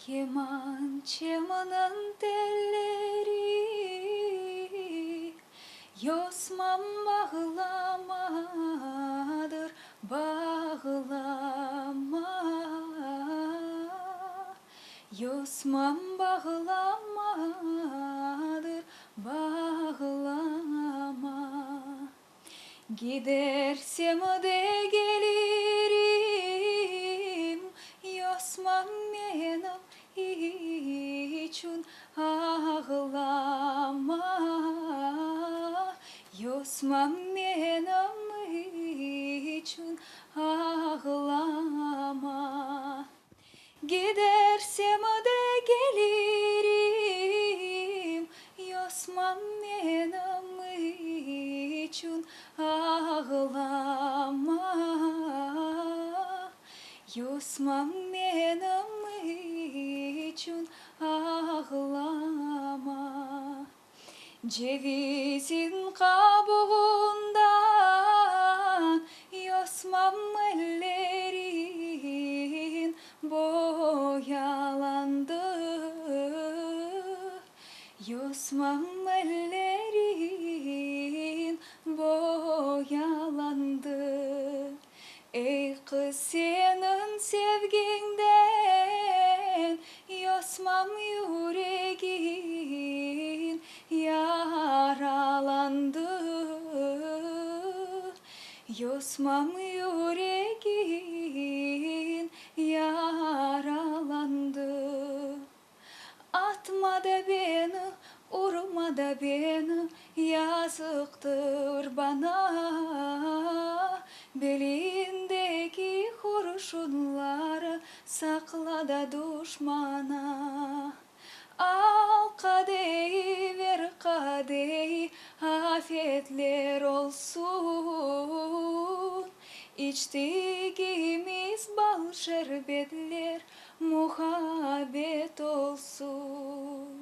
Kemançemanın telleri Yosman bağlamadır bağlama Yosman bağlamadır bağlama Gidersem de gelirim Yosman benim için ağlama Yosman benim için ağlama Gidersem de gelirim Yosman benim için ağlama Yosman benim için ağlama Cevizin kabuğundan Yosman ellerin boyalandı Yosman ellerin boyalandı Ey kız senin sevginden Yosman yüreğin yaralandı Yosman yüreğin yaralandı Atma da beni, vurma da beni Yazıktır bana Belindeki kurşunları sakla da düşmana Al kadehi ver kadehi afetler olsun İçtiğimiz bal şerbetler muhabbet olsun